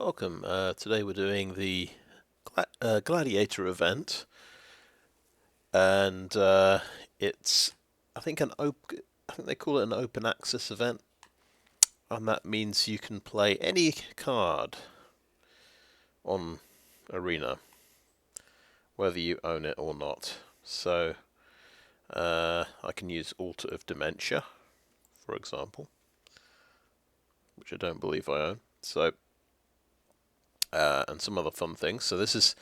Welcome. Today we're doing the Gladiator event, and it's I think I think they call it an open access event, and that means you can play any card on Arena, whether you own it or not. So I can use Altar of Dementia, for example, which I don't believe I own. So and some other fun things. So this is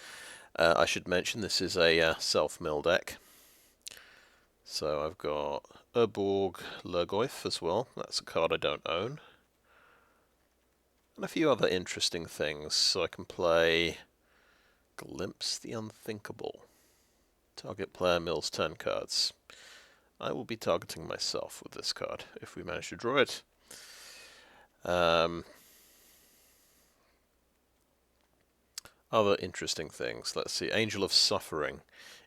I should mention this is a self-mill deck. So I've got Urborg Lhurgoyf as well. That's a card I don't own. And a few other interesting things. So I can play Glimpse the Unthinkable. Target player mills 10 cards. I will be targeting myself with this card if we manage to draw it. Other interesting things. Let's see. Angel of Suffering.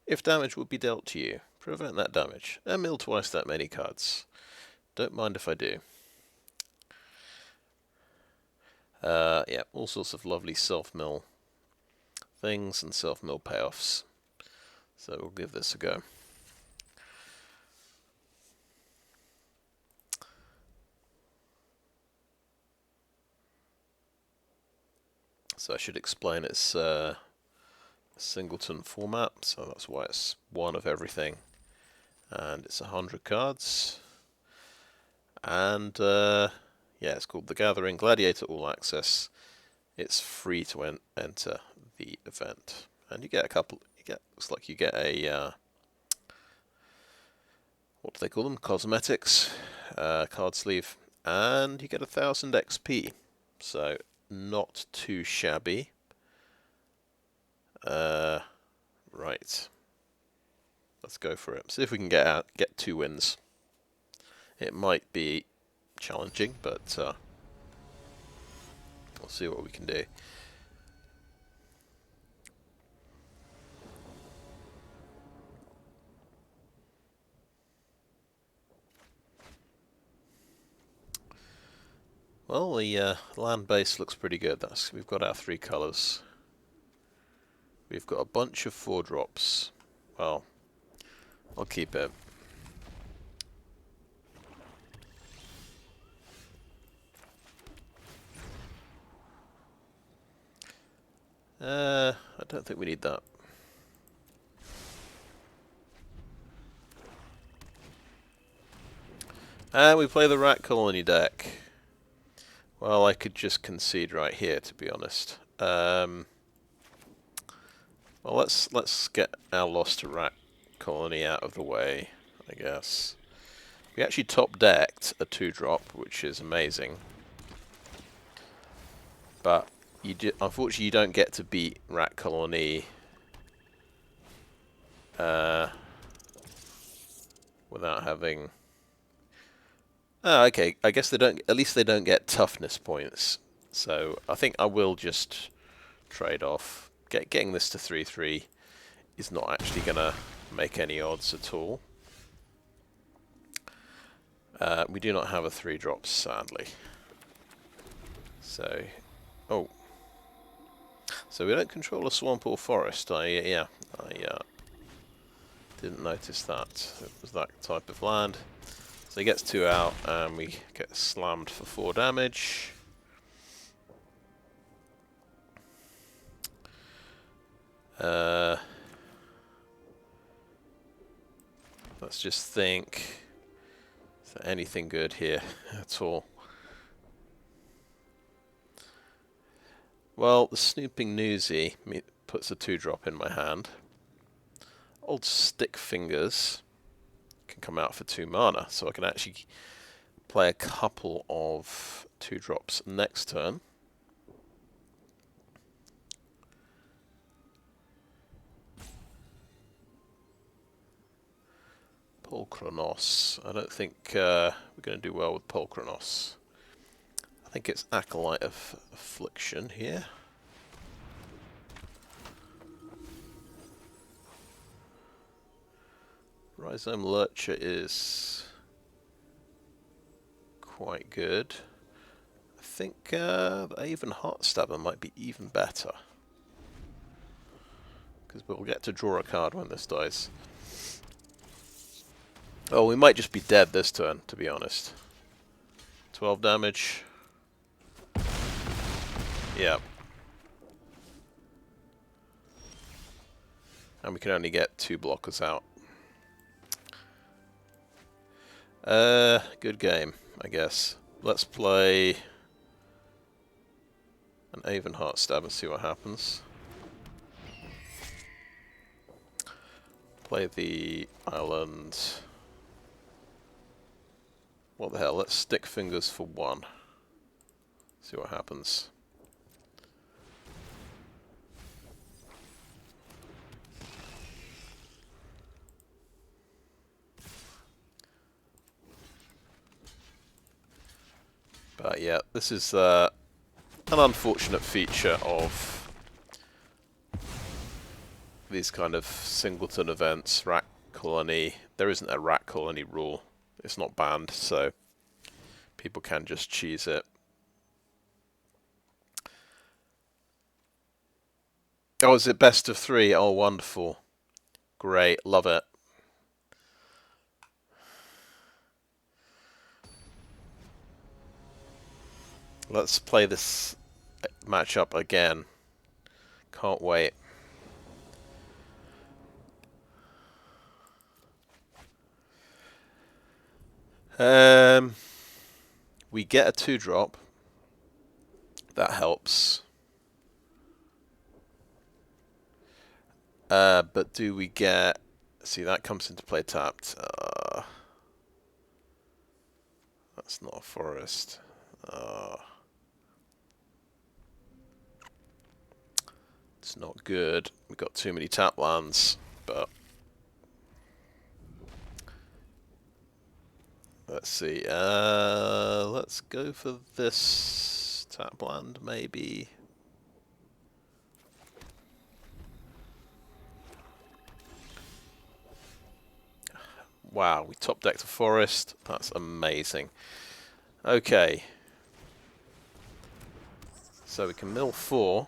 If damage would be dealt to you, prevent that damage. And mill twice that many cards. Don't mind if I do. Yeah, all sorts of lovely self-mill things and self-mill payoffs. So we'll give this a go. So I should explain it's a singleton format, so that's why it's one of everything. And it's 100 cards. And yeah, it's called The Gathering Gladiator All Access. It's free to enter the event. And you get a couple, looks like you get a, what do they call them? Cosmetics, card sleeve, and you get 1000 XP. So not too shabby. Right. Let's go for it. See if we can get 2 wins. It might be challenging, but we'll see what we can do. Well, the land base looks pretty good. We've got our 3 colours. We've got a bunch of 4-drops. Well, I'll keep it. I don't think we need that. And we play the Rat Colony deck. Well, I could just concede right here, to be honest. Well, let's get our Lost to Rat Colony out of the way, I guess. We actually top decked a 2-drop, which is amazing. But unfortunately, you don't get to beat Rat Colony without having. Oh, okay. I guess they don't. At least they don't get toughness points. So I think I will just trade off. Getting this to 3/3 is not actually gonna make any odds at all. We do not have a 3-drop, sadly. So, oh. So we don't control a swamp or forest. I didn't notice that. It was that type of land. So he gets 2 out, and we get slammed for 4 damage. Let's just think. Is there anything good here at all? Well, the Snooping Newsy puts a 2-drop in my hand. Old Stick Fingers can come out for 2 mana, so I can actually play a couple of 2-drops next turn. Polchronos. I don't think we're going to do well with Polchronos. I think it's Acolyte of Affliction here. Rhizome Lurcher is quite good. I think the Aven Heartstabber might be even better. Because we'll get to draw a card when this dies. Oh, we might just be dead this turn, to be honest. 12 damage. Yeah. And we can only get 2 blockers out. Good game, I guess. Let's play an Aven Heartstab and see what happens. Play the island. What the hell? Let's stick fingers for 1. See what happens. But yeah, this is an unfortunate feature of these kind of singleton events. Rat colony. There isn't a rat colony rule. It's not banned, so people can just cheese it. Oh, is it best of 3? Oh, wonderful. Great, love it. Let's play this matchup again. Can't wait. We get a 2-drop. That helps. But do we get... See, that comes into play tapped. That's not a forest. It's not good. We've got too many tap lands, but... Let's see. Let's go for this tap land, maybe. Wow, we top decked a forest. That's amazing. Okay. So we can mill 4,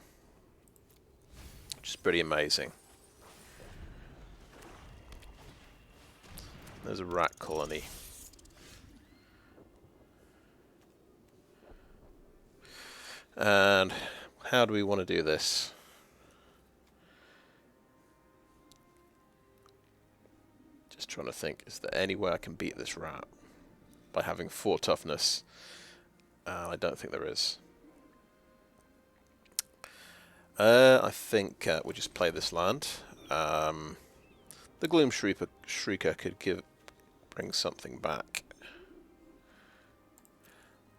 which is pretty amazing. There's a rat colony. And how do we want to do this? Just trying to think, is there any way I can beat this rat by having 4 toughness? I don't think there is. I think we'll just play this land. The Gloom Shrieker could bring something back.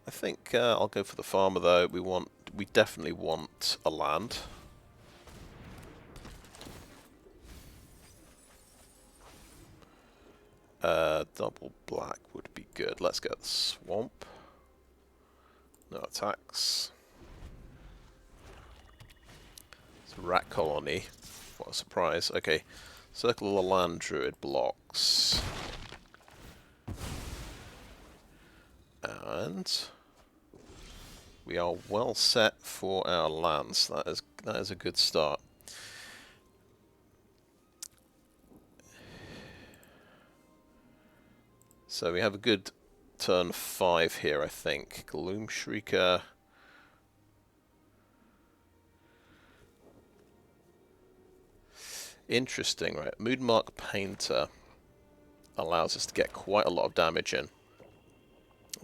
I think I'll go for the farmer though. We definitely want a land. Double black would be good. Let's get the swamp. No attacks. It's a rat colony. What a surprise. Okay. Circle the land druid blocks. And we are well set for our lands. That is a good start. So we have a good turn 5 here, I think. Gloom Shrieker. Interesting, right? Moodmark Painter allows us to get quite a lot of damage in.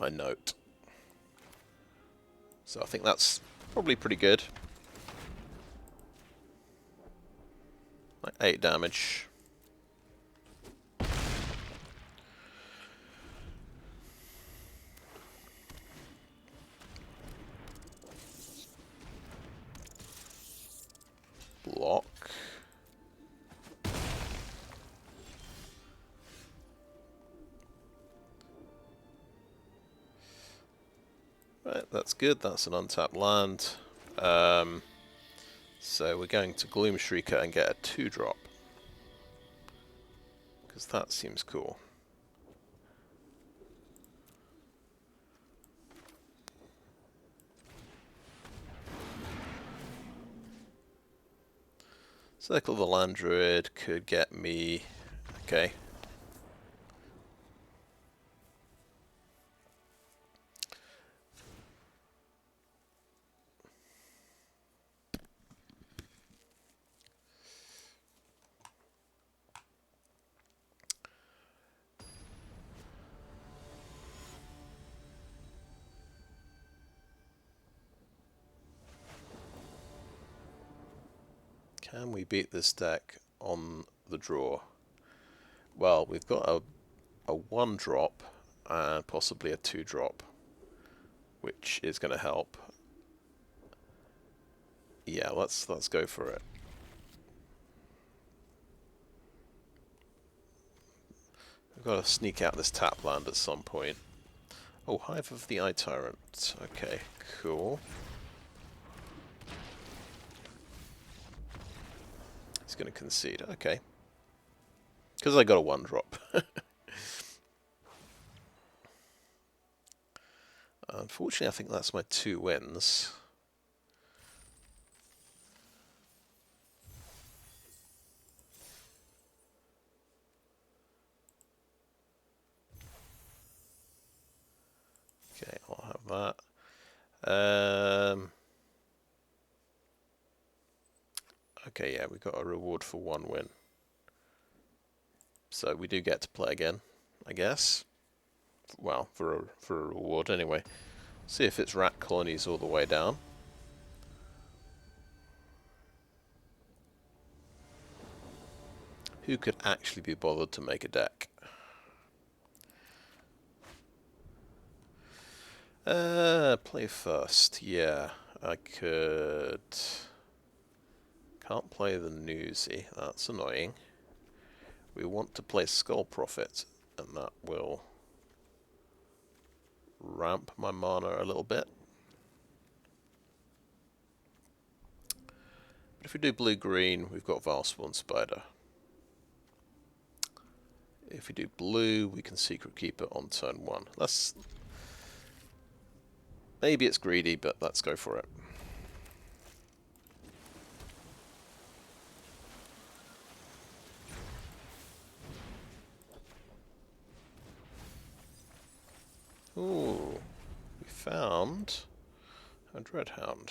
I note. So I think that's probably pretty good. Like 8 damage. Block. Right, that's good. That's an untapped land. So we're going to Gloom Shrieker and get a 2-drop. Because that seems cool. Circle of the Land Druid could get me... Okay. Can we beat this deck on the draw? Well, we've got a 1-drop and possibly a 2-drop, which is going to help. Yeah, let's go for it. We've got to sneak out this tap land at some point. Oh, Hive of the Eye Tyrant. Okay, cool. He's going to concede. Okay. Because I got a 1-drop. Unfortunately, I think that's my 2 wins. Okay, I'll have that. Okay, yeah, we got a reward for 1 win. So we do get to play again, I guess. Well, for a reward anyway. See if it's rat colonies all the way down. Who could actually be bothered to make a deck? Play first. Yeah, I could... Can't play the Newsy. That's annoying. We want to play Skull Prophet, and that will ramp my mana a little bit. But if we do blue-green, we've got Valspawn Spider. If we do blue, we can Secret Keeper on turn 1. Maybe it's greedy, but let's go for it. Ooh, we found a Dreadhound.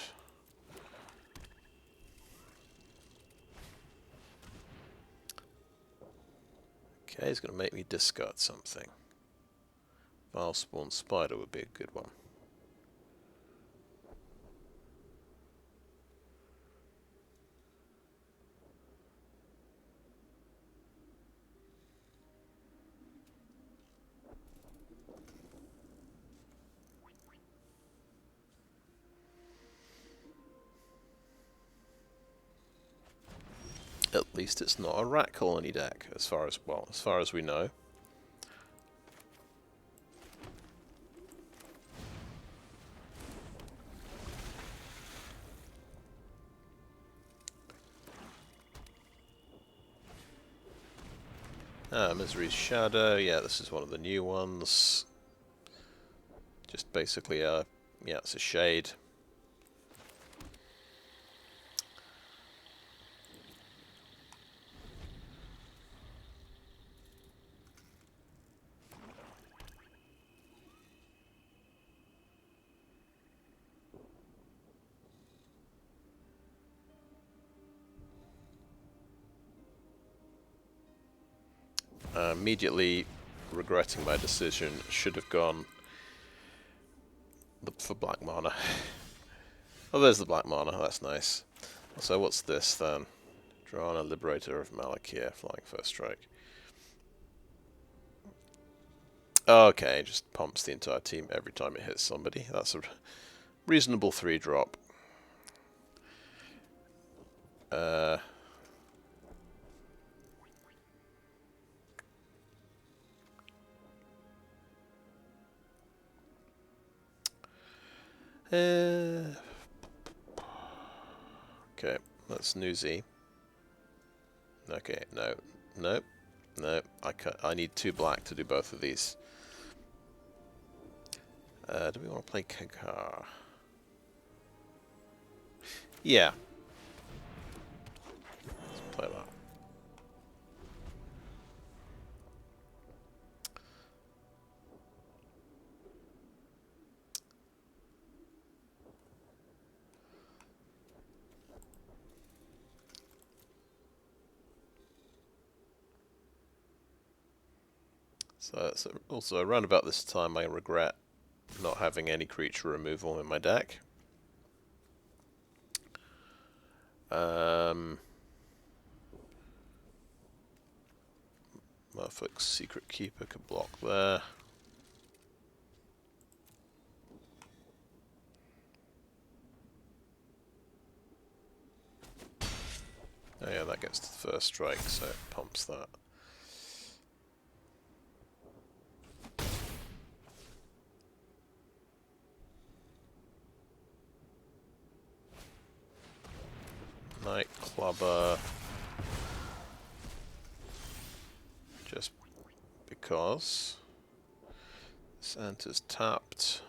Okay, he's going to make me discard something. Valspawn Spider would be a good one. At least it's not a rat colony deck, as far as we know. Misery's Shadow. Yeah, this is one of the new ones. Just basically yeah, it's a shade. Immediately regretting my decision. Should have gone for black mana. Oh, there's the black mana. That's nice. So what's this then? Draw on a Liberator of Malakir, flying first strike. Okay, just pumps the entire team every time it hits somebody. That's a reasonable 3-drop. Okay, that's Newsy. Okay, no. I need 2 black to do both of these. Do we want to play Kakar? Yeah. So it's also around about this time I regret not having any creature removal in my deck. Murphy's Secret Keeper could block there. Oh yeah, that gets to the first strike, so it pumps that. Nightclubber. Just because. This enters tapped.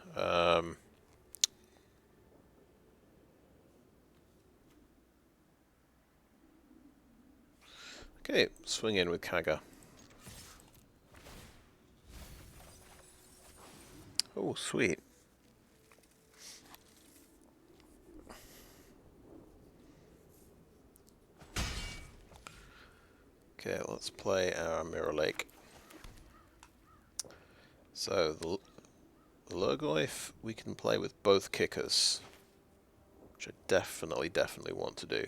Okay, swing in with Kaga. Oh, sweet. Okay, let's play our Mirror Lake. So, the Lhurgoyf, we can play with both kickers, which I definitely want to do.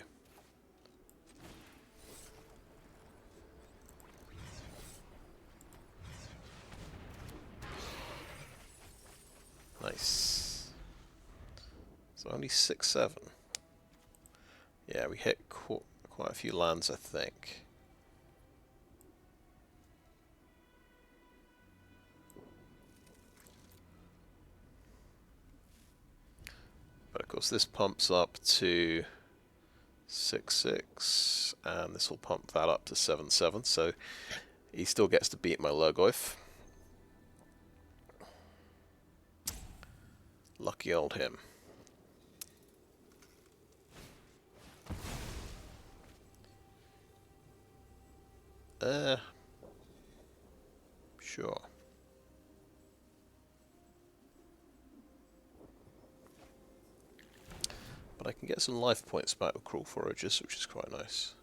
Nice. So only 6/7. Yeah, we hit quite a few lands, I think. But of course this pumps up to 6/6, and this will pump that up to 7/7, so he still gets to beat my Lhurgoyf. Lucky old him. Sure. But I can get some life points back with Kraul Foragers, which is quite nice.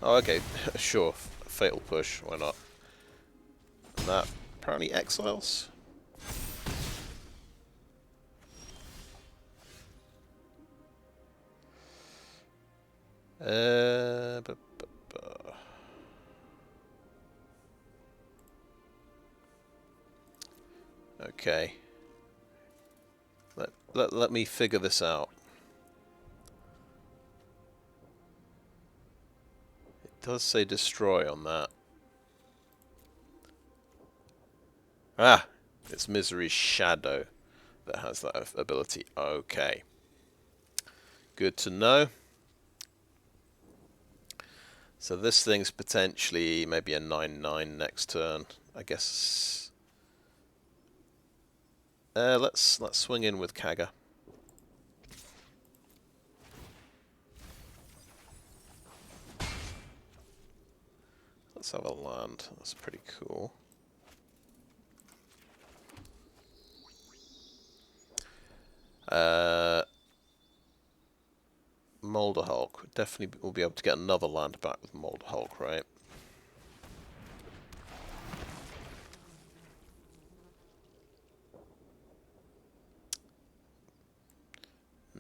Oh, okay, sure. Fatal Push, why not? And that apparently exiles. Okay. Let me figure this out. It does say destroy on that. Ah! It's Misery's Shadow that has that ability. Okay. Good to know. So this thing's potentially maybe a 9/9 next turn. I guess. Let's swing in with Kaga. Let's have a land. That's pretty cool. Molder Hulk. Definitely will be able to get another land back with Molder Hulk, right?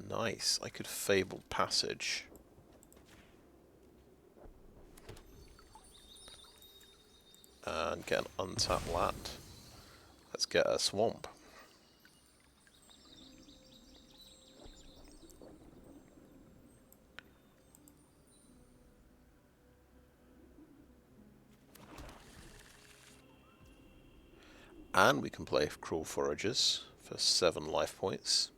Nice. I could Fabled Passage. And get an untapped land. Let's get a swamp. And we can play Kraul Foragers for 7 life points.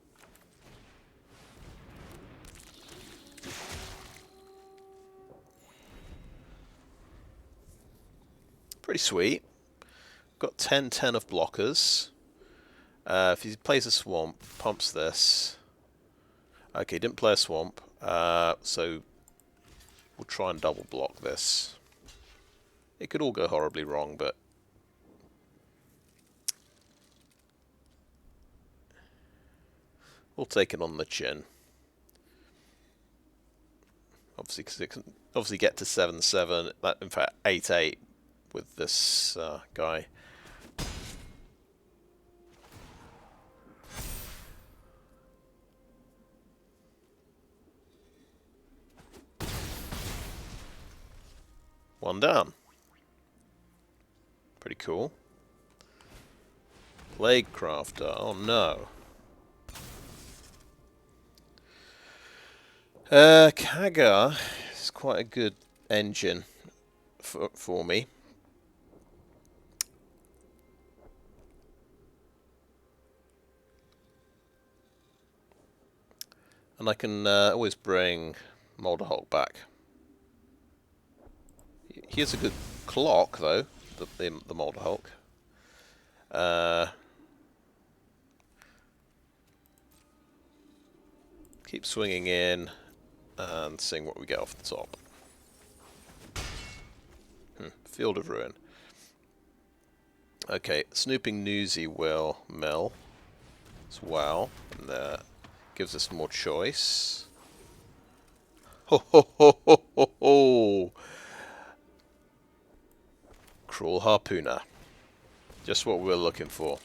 Pretty sweet. Got 10/10 of blockers. If he plays a swamp, pumps this. Okay, didn't play a swamp, so we'll try and double block this. It could all go horribly wrong, but we'll take it on the chin. Obviously, because it can obviously get to 7/7. In fact, 8/8 with this guy. One down. Pretty cool. Plague Crafter. Oh no. Kaga is quite a good engine for me. And I can always bring Molder Hulk back. He has a good clock, though, the Molder Hulk. Keep swinging in and seeing what we get off the top. Field of Ruin. Okay, Snooping Newsy will mill as well, and gives us more choice. Ho ho ho ho ho ho! Kraul Harpooner. Just what we're looking for.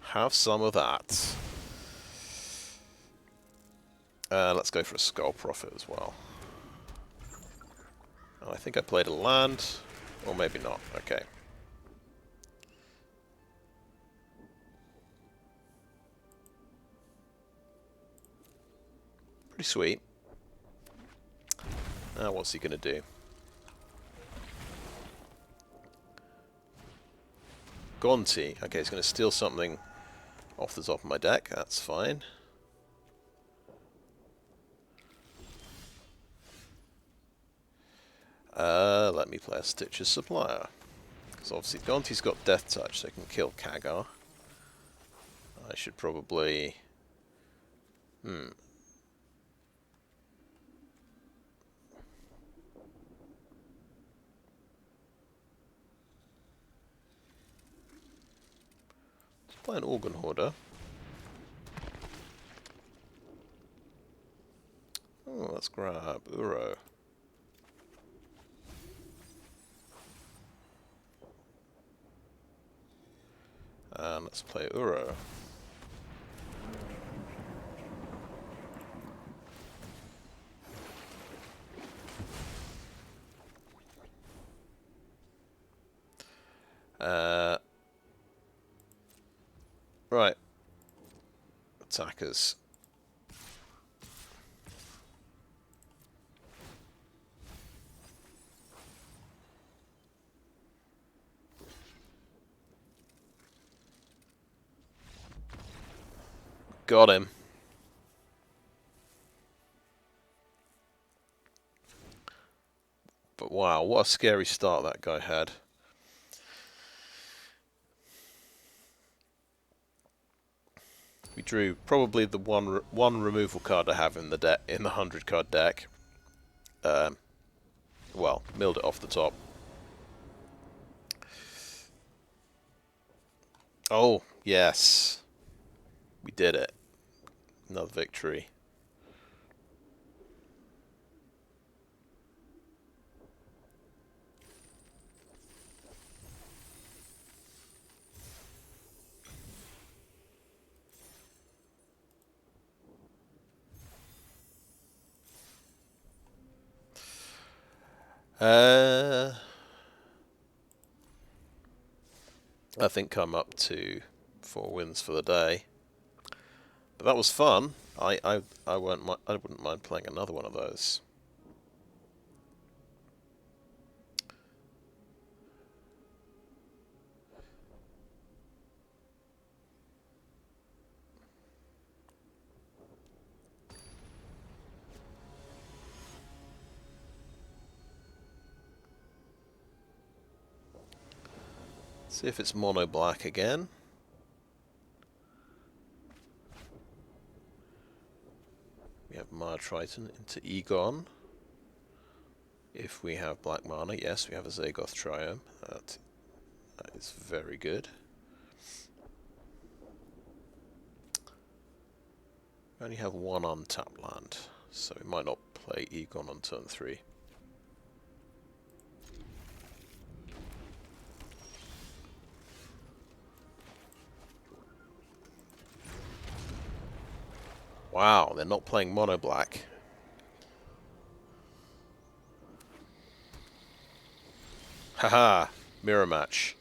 Have some of that. Let's go for a Skull Prophet as well. Oh, I think I played a land, or maybe not. Okay. Pretty sweet. Now what's he going to do? Gonti. Okay, he's going to steal something off the top of my deck. That's fine. Let me play a Stitcher's Supplier. Because obviously Gonti's got Death Touch, so he can kill Kagar. I should probably... Let's play an Organ Hoarder. Oh, let's grab Uro. And let's play Uro. Right. Attackers. Got him. But wow, what a scary start that guy had. We drew probably the one removal card I have in the 100-card deck. Well, milled it off the top. Oh, yes. We did it. Another victory. I think I'm up to 4 wins for the day. But that was fun. I wouldn't mind playing another one of those. See if it's mono black again. We have Mire Triton into Egon. If we have black mana, yes, we have a Zagoth Triome. That is very good. We only have one untapped land, so we might not play Egon on turn 3. Wow, they're not playing mono black. Haha, mirror match.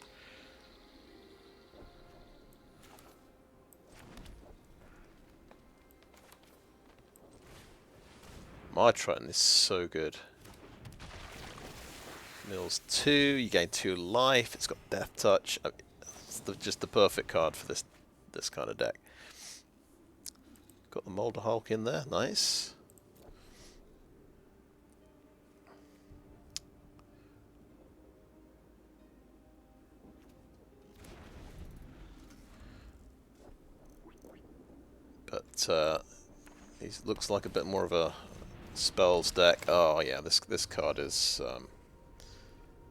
Mire Triton is so good. Mills 2, you gain 2 life, it's got Death Touch. I mean, it's just the perfect card for this kind of deck. Got the Molder Hulk in there, nice. But he looks like a bit more of a spells deck. Oh yeah, this card is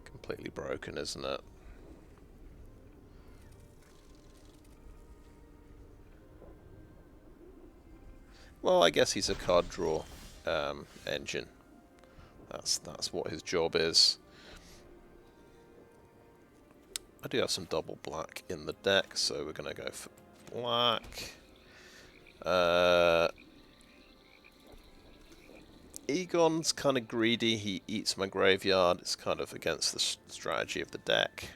completely broken, isn't it? Well, I guess he's a card draw engine. That's what his job is. I do have some double black in the deck, so we're gonna go for black. Egon's kind of greedy. He eats my graveyard. It's kind of against the strategy of the deck.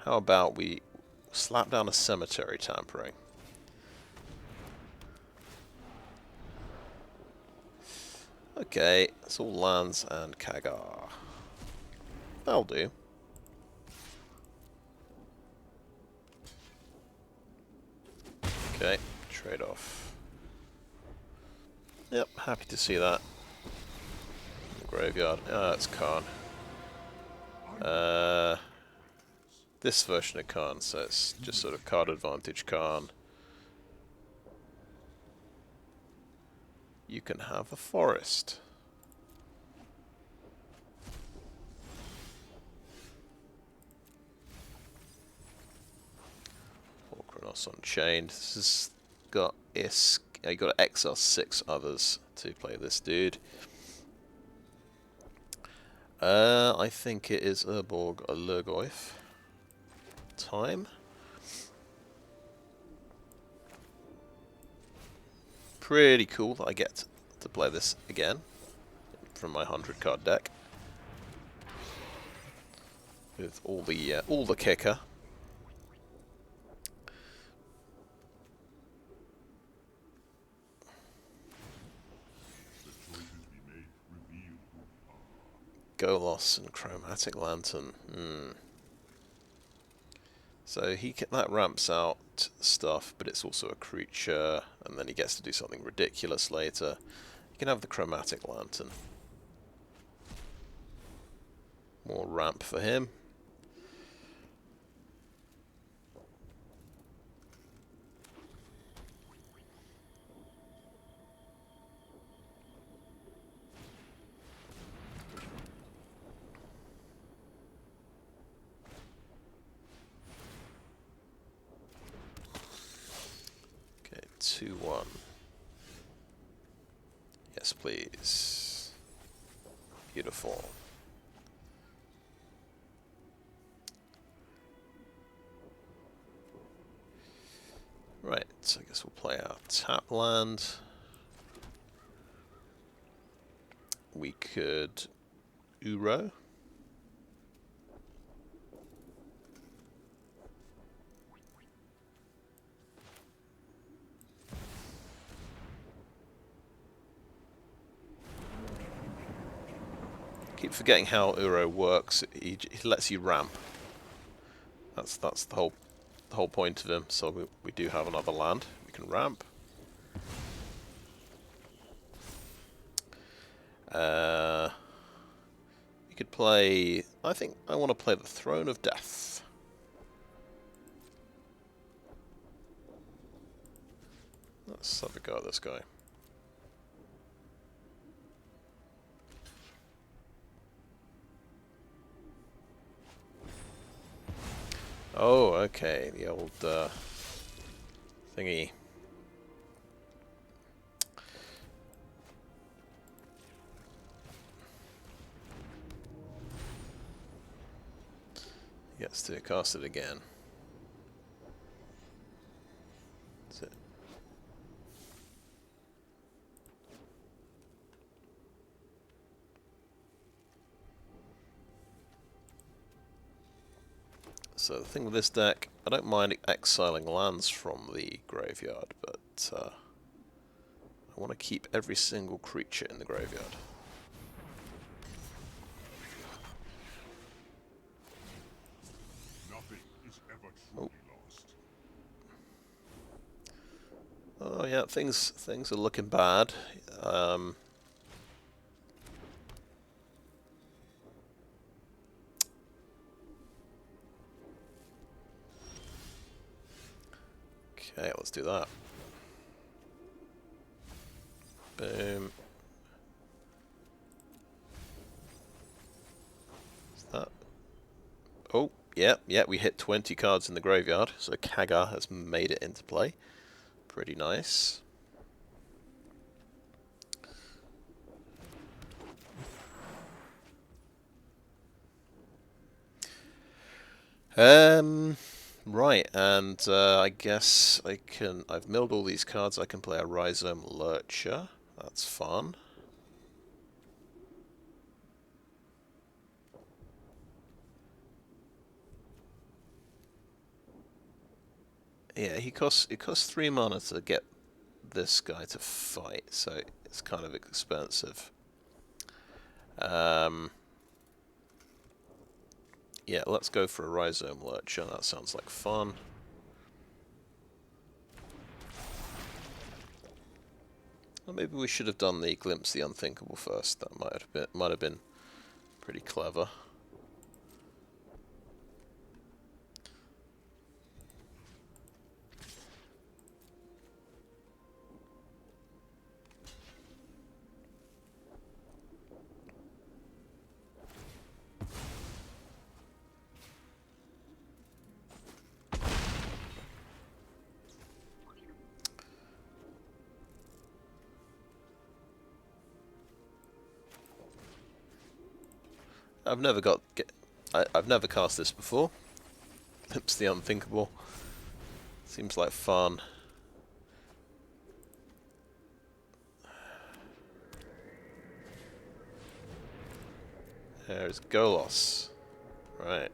How about we slap down a cemetery tampering? Okay, it's all lands and Kagar. That'll do. Okay, trade off. Yep, happy to see that. Graveyard. Ah, it's Khan. This version of Khan, so it's just sort of card advantage Khan. You can have a forest. Orkranos Unchained. This has got Isk. You got to exile 6 others to play this dude. I think it is Urborg or Lhurgoyf time. Pretty cool that I get to play this again from my 100-card deck with all the kicker. Golos and Chromatic Lantern. So that ramps out stuff, but it's also a creature, and then he gets to do something ridiculous later. You can have the Chromatic Lantern. More ramp for him. Okay, 2-1. Yes, please. Beautiful. Right, so I guess we'll play our tap land. We could Uro. Keep forgetting how Uro works. He lets you ramp. That's the whole point of him. So we do have another land. We can ramp. You could play. I think I want to play the Throne of Death. Let's have a go at this guy. Oh, okay, the old thingy. He gets to cast it again. That's it. So the thing with this deck, I don't mind exiling lands from the graveyard, but I want to keep every single creature in the graveyard. Nothing is ever truly lost. Oh yeah, things are looking bad. Okay, let's do that. Boom. Is that? Oh, yeah, we hit 20 cards in the graveyard, so Kaga has made it into play. Pretty nice. Right, and I guess I've milled all these cards, I can play a Rhizome Lurcher. That's fun. Yeah, it costs 3 mana to get this guy to fight, so it's kind of expensive. Yeah, let's go for a Rhizome Lurcher, that sounds like fun. Well, maybe we should have done the Glimpse the Unthinkable first, that might have been pretty clever. I've never cast this before. Glimpse the Unthinkable. Seems like fun. There's Golos. Right.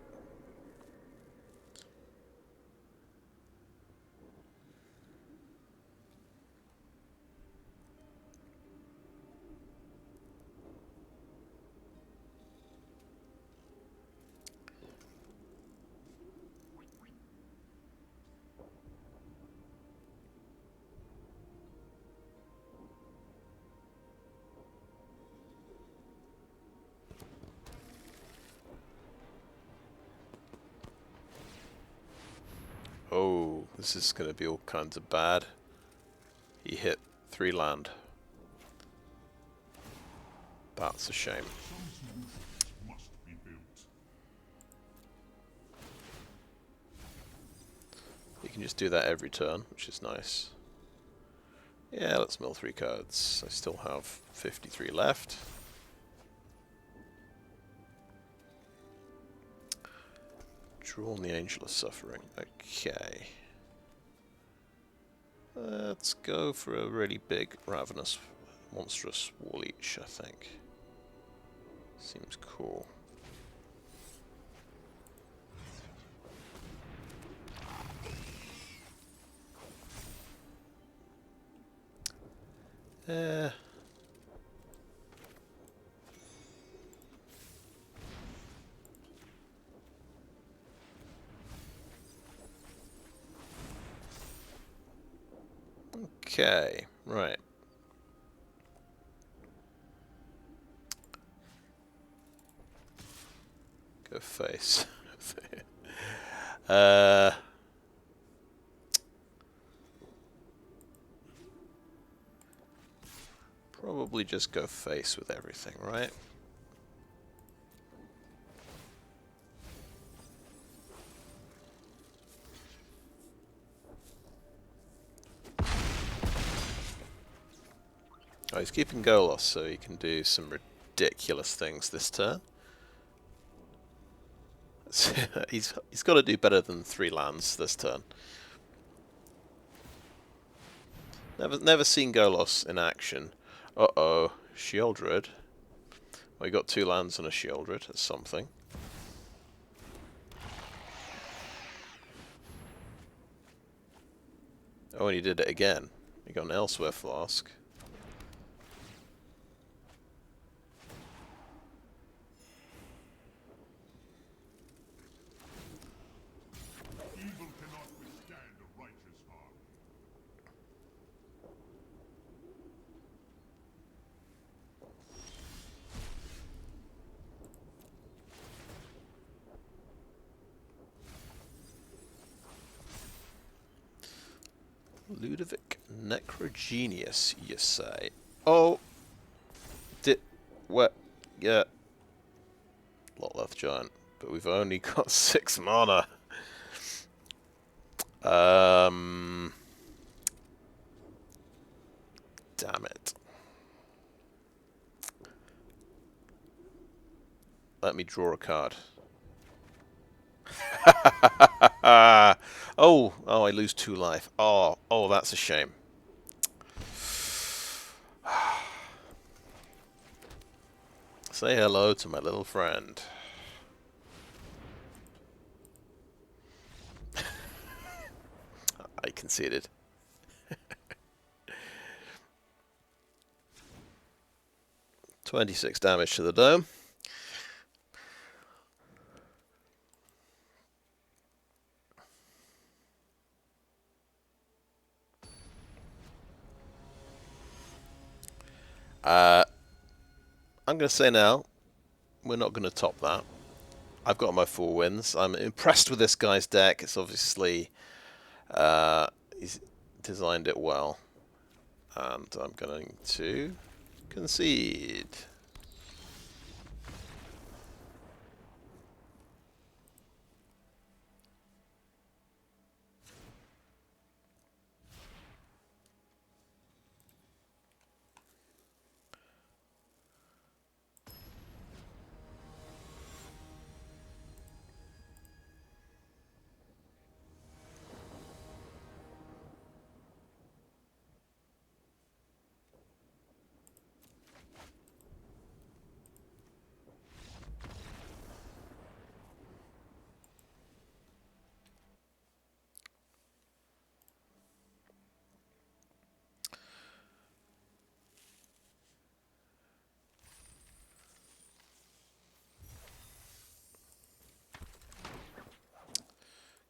Oh, this is going to be all kinds of bad. He hit 3 land. That's a shame. Must be built. You can just do that every turn, which is nice. Yeah, let's mill 3 cards. I still have 53 left. Drawn the Angel of Suffering. Okay. Let's go for a really big, ravenous, monstrous War Leech, I think. Seems cool. Okay, right. Go face. Probably just go face with everything, right? Oh, he's keeping Golos, so he can do some ridiculous things this turn. he's got to do better than 3 lands this turn. Never seen Golos in action. Uh-oh, Shieldred. Well, we got 2 lands and a Shieldred. That's something. Oh, and he did it again. He got an Elsewhere Flask. Evil cannot withstand a righteous heart. Ludovic Necrogenius, you say? Oh! What? Yeah. Lotleth Giant. But we've only got 6 mana. Damn it. Let me draw a card. Oh, I lose 2 life. Oh, that's a shame. Say hello to my little friend. I conceded. $26 damage to the dome. I'm going to say now, we're not going to top that. I've got my 4 wins. I'm impressed with this guy's deck. It's obviously, he's designed it well. And I'm going to concede.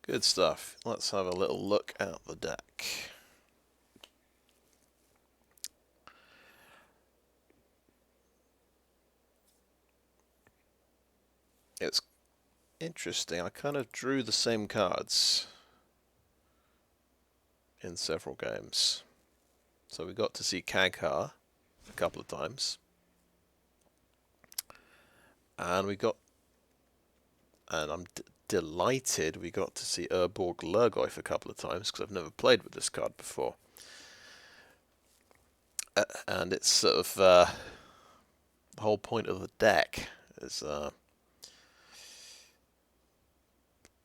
Good stuff. Let's have a little look at the deck. It's interesting. I kind of drew the same cards in several games. So we got to see Kagha a couple of times. And I'm delighted we got to see Urborg Lhurgoyf a couple of times, because I've never played with this card before. And it's sort of the whole point of the deck is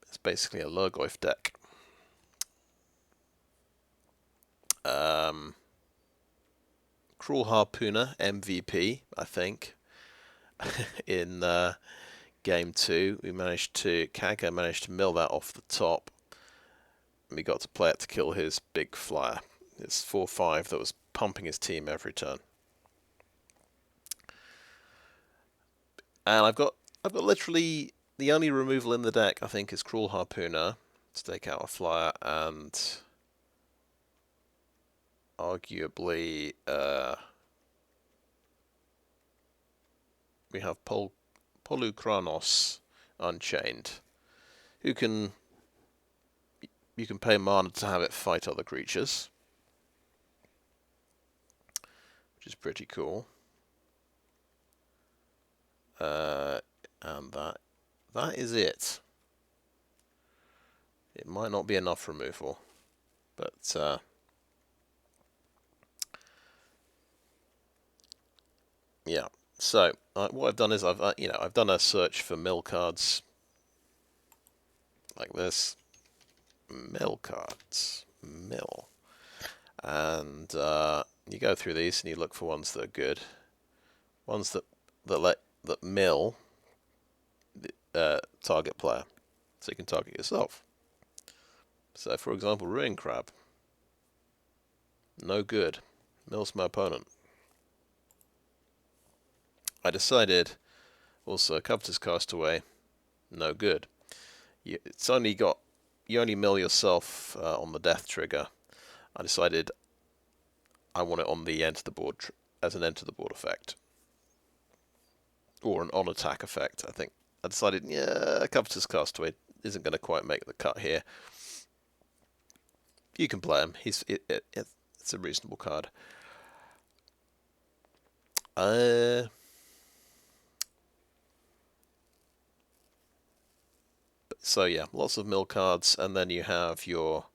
it's basically a Lhurgoyf deck. Kraul Harpooner MVP, I think, in game 2. Kagha managed to mill that off the top. And we got to play it to kill his big flyer. It's 4/5 that was pumping his team every turn. And I've got literally the only removal in the deck, I think, is Kraul Harpooner to take out a flyer, and arguably we have Polukranos Unchained, who can you can pay mana to have it fight other creatures, which is pretty cool. And that is it. It might not be enough removal, but yeah. So what I've done is I've done a search for mill cards like this. Mill cards. Mill. And you go through these and you look for ones that are good. Ones that mill the target player. So you can target yourself. So for example, Ruin Crab. No good. Mills my opponent. I decided also Covetous Castaway. No good. You only mill yourself on the death trigger. I decided I want it on the enter the board as an enter the board effect. Or an on attack effect, I think. I decided, yeah, Covetous Castaway isn't going to quite make the cut here. You can play him. It's a reasonable card. So yeah, lots of mill cards, and then you have your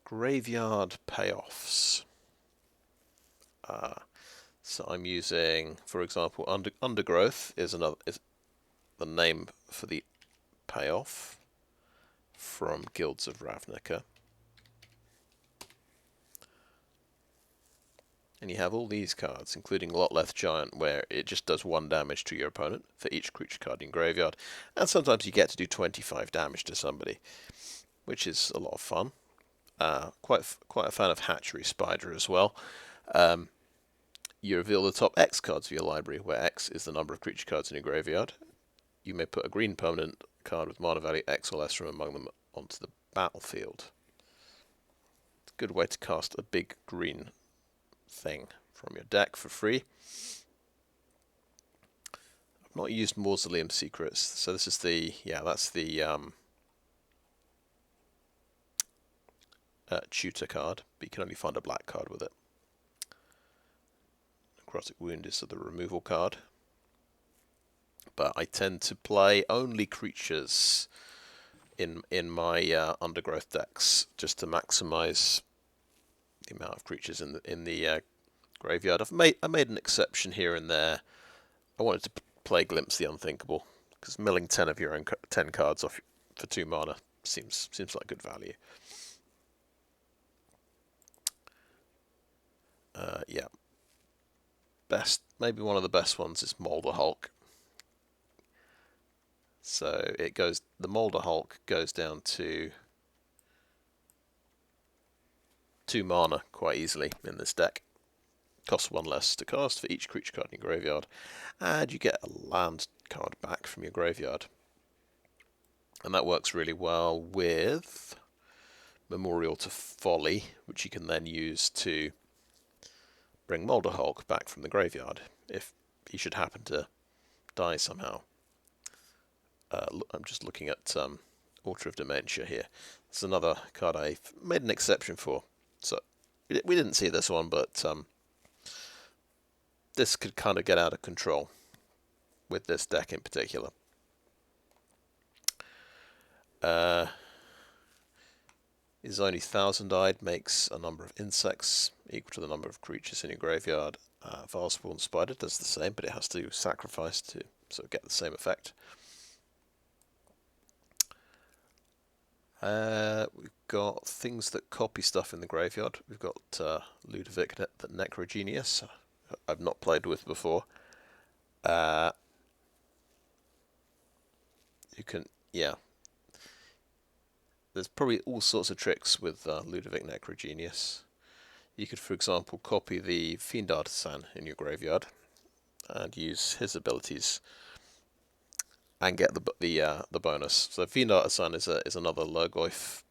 graveyard payoffs. So I'm using, for example, Undergrowth is the name for the payoff from Guilds of Ravnica. And you have all these cards, including Lotleth Giant, where it just does 1 damage to your opponent for each creature card in graveyard. And sometimes you get to do 25 damage to somebody, which is a lot of fun. Quite a fan of Hatchery Spider as well. You reveal the top X cards of your library, where X is the number of creature cards in your graveyard. You may put a green permanent card with mana value X or less from among them onto the battlefield. It's a good way to cast a big green thing from your deck for free. I've not used Mausoleum Secrets, so this is that's the tutor card, but you can only find a black card with it. Necrotic Wound is the removal card. But I tend to play only creatures in my Undergrowth decks, just to maximise the amount of creatures in the graveyard. I made an exception here and there. I wanted to play Glimpse the Unthinkable, because milling 10 of your own 10 cards off for 2 mana seems like good value. Yeah. Maybe one of the best ones is Molder Hulk. So the Molder Hulk goes down to 2 mana quite easily in this deck. Costs 1 less to cast for each creature card in your graveyard, and you get a land card back from your graveyard. And that works really well with Memorial to Folly, which you can then use to bring Molder Hulk back from the graveyard if he should happen to die somehow. I'm just looking at Altar of Dementia here. It's another card I made an exception for. So we didn't see this one, but this could kind of get out of control with this deck in particular. Is only 1,000-eyed, makes a number of insects equal to the number of creatures in your graveyard. Valspawn Spider does the same, but it has to sacrifice to sort of get the same effect. We've got things that copy stuff in the graveyard. We've got Ludovic the Necrogenius. I've not played with before. You can, yeah. There's probably all sorts of tricks with Ludovic Necrogenius. You could, for example, copy the Fiend Artisan in your graveyard and use his abilities and get the bonus. So Fiend Artisan is another Lhurgoyf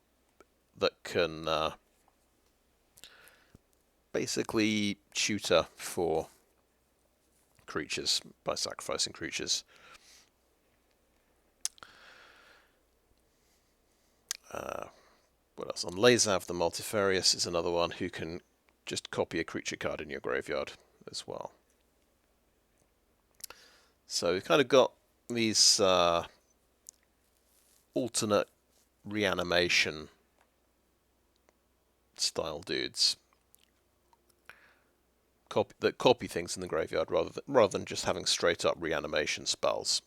that can basically tutor for creatures by sacrificing creatures. What else? On Lazav the Multifarious is another one who can just copy a creature card in your graveyard as well. So we've kind of got these alternate reanimation style dudes that copy things in the graveyard rather than just having straight up reanimation spells.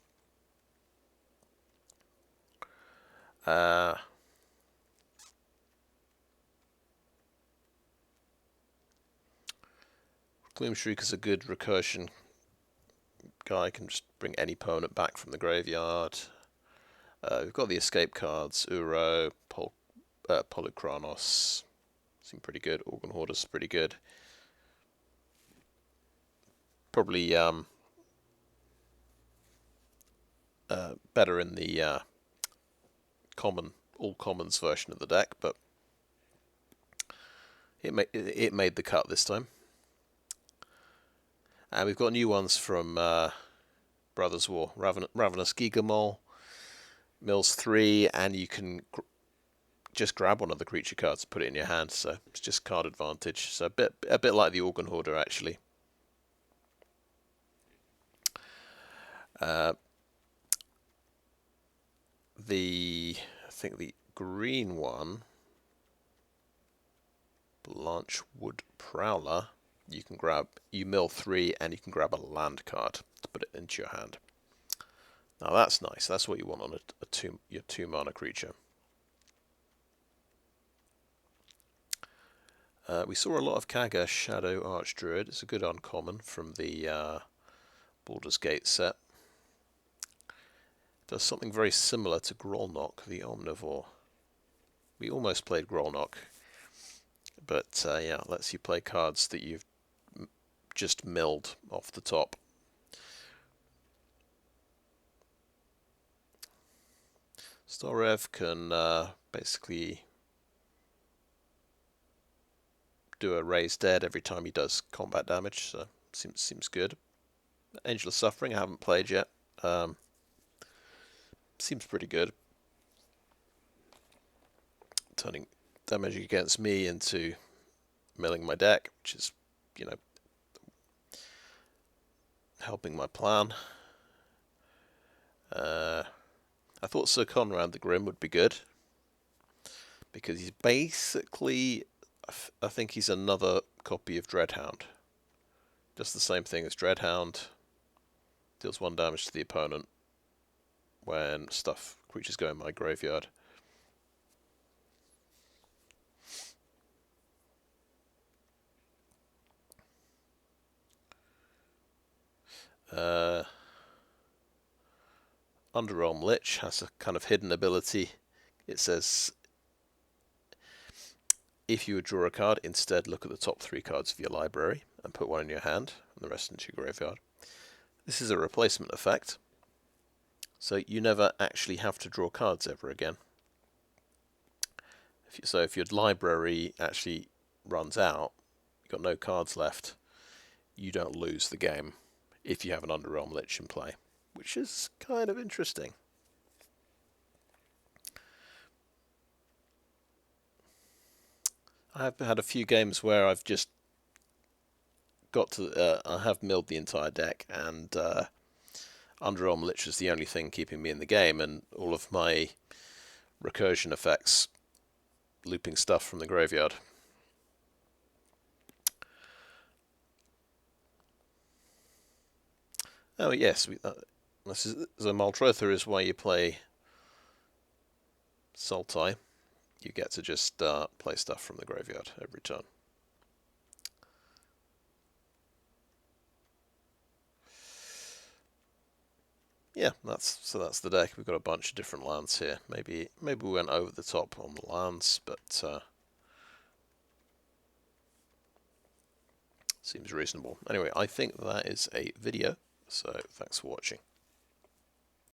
Gloomshriek is a good recursion guy, can just bring any opponent back from the graveyard. We've got the escape cards, Uro, Polychronos, seem pretty good. Organ Hoarder's pretty good. Probably better in the all commons version of the deck, but it made the cut this time. And we've got new ones from Brothers War, Ravenous Gigamole, mills 3, and you can just grab one of the creature cards and put it in your hand, so it's just card advantage. So a bit like the Organ Hoarder, actually. I think the green one, Blanchwood Prowler, you mill 3 and you can grab a land card to put it into your hand. Now that's nice. That's what you want on your 2 mana creature. We saw a lot of Kaga Shadow Archdruid. It's a good uncommon from the Baldur's Gate set. Does something very similar to Grolnok, the Omnivore. We almost played Grolnok, but yeah, lets you play cards that you've just milled off the top. Starev can basically do a raise dead every time he does combat damage, so seems good. Angel of Suffering I haven't played yet. Seems pretty good. Turning damage against me into milling my deck, which is, you know, helping my plan. I thought Sir Conrad the Grim would be good, because he's basically, I think he's another copy of Dreadhound. Just the same thing as Dreadhound. Deals 1 damage to the opponent when creatures go in my graveyard. Underrealm Lich has a kind of hidden ability. It says, if you would draw a card, instead look at the top 3 cards of your library and put 1 in your hand and the rest into your graveyard. This is a replacement effect, so you never actually have to draw cards ever again. So if your library actually runs out, you've got no cards left, you don't lose the game if you have an Underrealm Lich in play, which is kind of interesting. I've had a few games where I've just got to, I have milled the entire deck, and Underrealm Lich is the only thing keeping me in the game, and all of my recursion effects looping stuff from the graveyard. Oh yes, this is the Maltrotha is why you play Sultai. You get to just play stuff from the graveyard every turn. Yeah, that's the deck. We've got a bunch of different lands here. Maybe we went over the top on the lands, but seems reasonable. Anyway, I think that is a video, so thanks for watching.